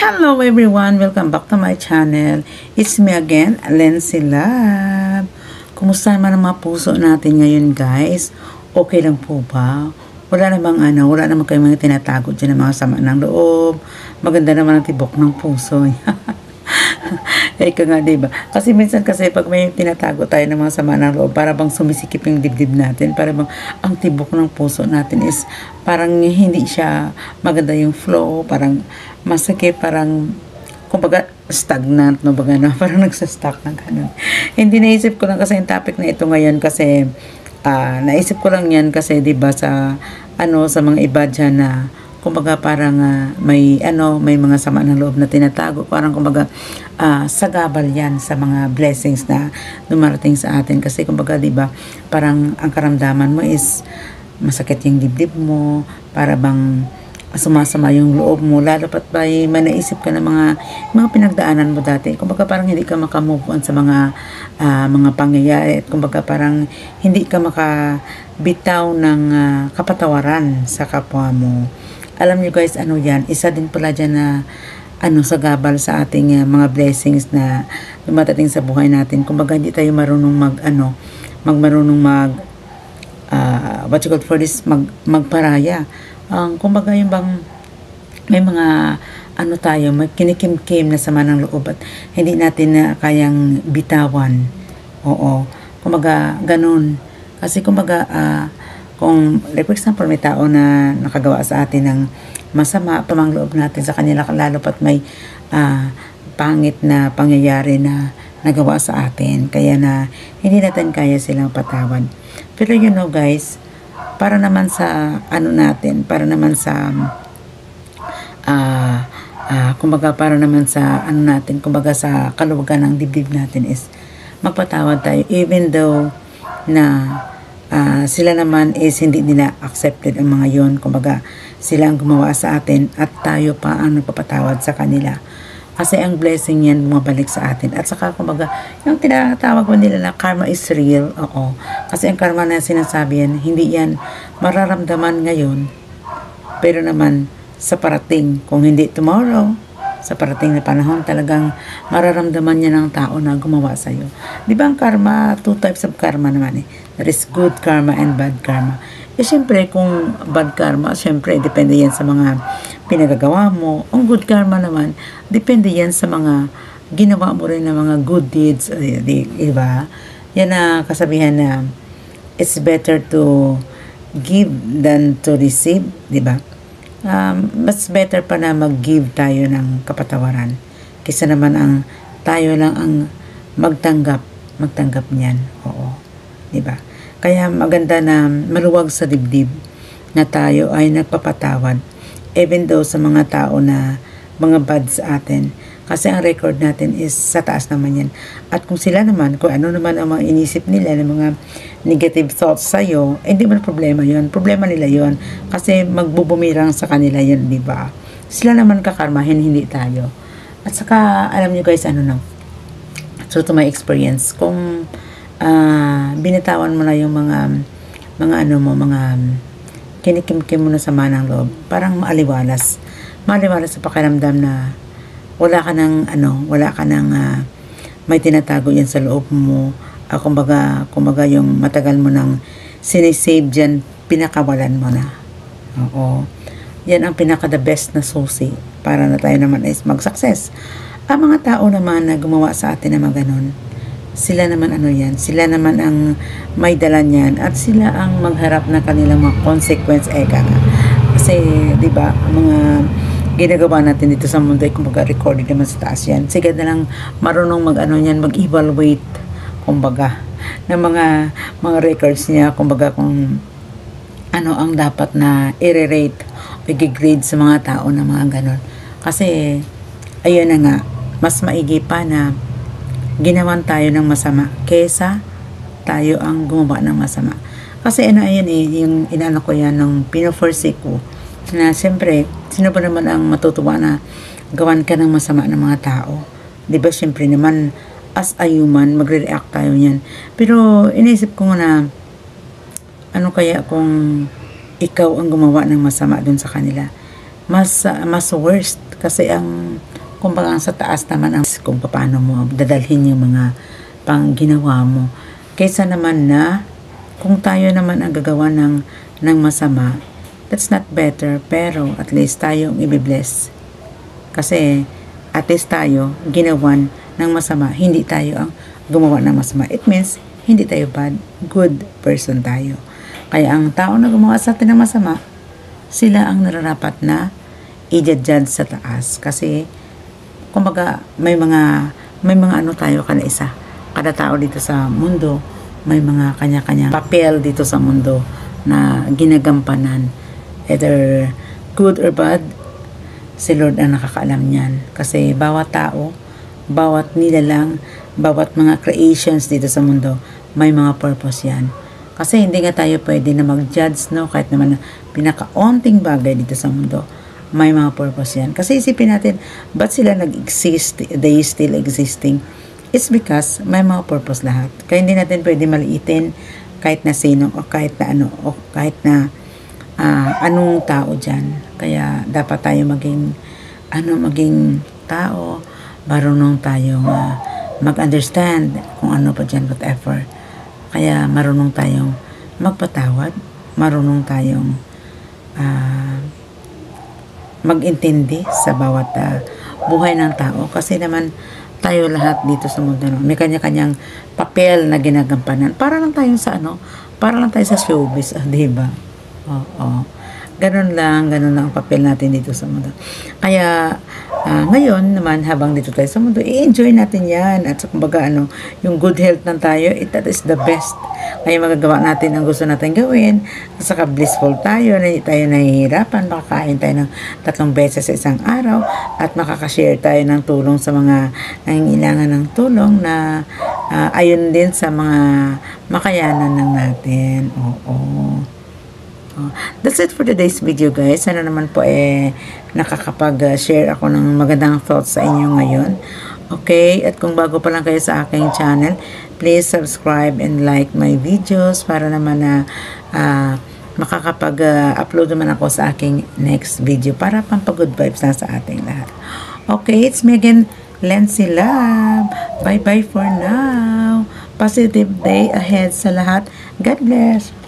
Hello everyone! Welcome back to my channel. It's me again, Lency Love. Kumusta naman ang mga puso natin ngayon, guys? Okay lang po ba? Wala namang kayong mga tinatago dyan ng mga sama ng loob. Maganda naman ang tibok ng puso. Eka nga, diba? Kasi minsan pag may tinatago tayo ng mga sama ng loob, para bang sumisikip yung dibdib natin, para bang ang tibok ng puso natin is parang hindi siya maganda yung flow, parang masakit, parang kumbaga stagnant, no, baga na, parang nagsastuck na ganun. Hindi, naisip ko lang kasi yung topic na ito ngayon kasi naisip ko lang yan kasi diba sa mga iba dyan na kumbaga parang may mga sama ng loob na tinatago, parang kumbaga sagabal yan sa mga blessings na dumarating sa atin. Kasi kumbaga diba parang ang karamdaman mo is masakit yung dibdib mo, para bang sumasama yung loob mo, lalo pat ba may naisip ka ng mga pinagdaanan mo dati. Kumbaga parang hindi ka makamove on sa mga pangyayari, at kumbaga parang hindi ka makabitaw ng kapatawaran sa kapwa mo. Alam nyo guys, yan, isa din pala dyan na sagabal sa ating mga blessings na dumatating sa buhay natin. Kumbaga hindi tayo marunong what you call for this, magparaya. Kumbaga yung bang may mga may kinikimkim na sama ng loob at hindi natin na kayang bitawan. Oo. Kumbaga ganun. Kasi kumbaga kung like for example may tao na nakagawa sa atin ng masama, pamangloob natin sa kanila, lalo pat may pangit na pangyayari na nagawa sa atin, kaya na hindi natin kaya silang patawad. Pero you know guys, para naman sa natin, para naman sa kumbaga para naman sa natin, kumbaga sa kaluwagan ng dibdib natin is magpatawad tayo, even though na sila naman is hindi nila accepted ang mga yon. Kumbaga sila ang gumawa sa atin at tayo pa ang nagpapatawad sa kanila, kasi ang blessing yan bumabalik sa atin. At saka kumbaga yung tinatawag mo nila na karma is real. Oo, kasi ang karma na sinasabi yan, hindi yan mararamdaman ngayon, pero naman sa parating, kung hindi tomorrow, sa parating na panahon, talagang mararamdaman niya ng tao na gumawa sa iyo. Di ba ang karma, two types of karma naman eh. There is good karma and bad karma. Eh syempre, kung bad karma, syempre, depende yan sa mga pinagagawa mo. Ang good karma naman, depende yan sa mga ginawa mo rin na mga good deeds. Diba? Yan na kasabihan na it's better to give than to receive. Diba? Mas better pa na mag-give tayo ng kapatawaran kaysa naman ang tayo lang ang magtanggap niyan. Oo. Diba? Kaya maganda na maluwag sa dibdib na tayo ay nagpapatawad, even though sa mga tao na mga bad sa atin. Kasi ang record natin is sa taas naman yan. At kung sila naman, kung ano naman ang mga inisip nila, ng mga negative thoughts sa'yo, hindi man problema yon. Problema nila yon. Kasi magbubumirang sa kanila yun, di ba? Sila naman kakarmahin, hindi tayo. At saka, alam nyo guys, so to my experience, kung binitawan mo na yung mga kinikimkim mo na sama ng loob, parang maaliwalas sa pakiramdam na wala ka ng may tinatago yan sa loob mo. Kumbaga yung matagal mo nang sinisave dyan, pinakawalan mo na. Oo. Yan ang pinaka the best na susi para na tayo naman is mag-success. Ang mga tao naman na gumawa sa atin na ganun, sila naman sila naman ang may dala niyan, at sila ang magharap na kanilang mga consequence. Kasi diba, mga ginagawa natin dito sa mundo ay kumbaga recorded naman sa taas yan. Sige na lang marunong mag-evaluate kumbaga ng mga records niya, kumbaga kung ano ang dapat na i-rate o i-grade sa mga tao na mga ganon. Kasi ayun na nga, mas maigi pa na ginawan tayo ng masama kesa tayo ang gumawa ng masama. Kasi yung inano ko yan nung pino-forsake ko, na siyempre, sino ba naman ang matutuwa na gawan ka ng masama ng mga tao? Diba, siyempre naman, as a human, magre-react tayo niyan. Pero, inisip ko na, kaya kung ikaw ang gumawa ng masama dun sa kanila? Mas worst, kasi ang kumbaga sa taas naman ang kung paano mo dadalhin yung mga pang ginawa mo. Kaysa naman na kung tayo naman ang gagawa ng masama, that's not better, pero at least tayo ang ibibless. Kasi at least tayo ginawan ng masama, hindi tayo ang gumawa ng masama. It means hindi tayo bad, good person tayo. Kaya ang tao na gumawa sa atin ng masama, sila ang nararapat na i-judge sa taas. Kasi kumbaga may mga ano tayo kada isa. Kada tao dito sa mundo, may mga kanya-kanya papel dito sa mundo na ginagampanan. Either good or bad, si Lord ang nakakaalam niyan. Kasi bawat tao, bawat nilalang, bawat mga creations dito sa mundo, may mga purpose yan. Kasi hindi nga tayo pwede na mag-judge, no? Kahit naman na pinaka-onting bagay dito sa mundo, may mga purpose yan. Kasi isipin natin, ba't sila nag-exist, they still existing? It's because may mga purpose lahat. Kaya hindi natin pwede maliitin kahit na sino o kahit na ano o kahit na anong tao dyan. Kaya dapat tayo maging tao, marunong tayong mag-understand kung ano pa dyan, whatever. Kaya marunong tayong magpatawad, marunong tayong mag-intindi sa bawat buhay ng tao. Kasi naman tayo lahat dito sa mundo, no? May kanya-kanyang papel na ginagampanan. Para lang tayo sa para lang tayo sa showbiz, diba? Oo. Ganun lang ang papel natin dito sa mundo. Kaya, ngayon naman, habang dito tayo sa mundo, i-enjoy natin yan. At kumbaga, yung good health ng tayo, that is the best. Kaya magagawa natin ang gusto natin gawin. At saka blissful tayo, na hindi tayo nahihirapan. Makakain tayo ng 3 beses sa isang araw. At makakashare tayo ng tulong sa mga nangingailangan ng tulong na ayon din sa mga makayanan ng natin. Oo. That's it for today's video, guys. Sana naman po nakakapag-share ako ng magandang thoughts sa inyo ngayon. Okay? At kung bago pa lang kayo sa aking channel, please subscribe and like my videos para naman na makakapag-upload naman ako sa aking next video para pampag-good vibes na sa ating lahat. Okay? It's me again, Lency Lab. Bye-bye for now. Positive day ahead sa lahat. God bless.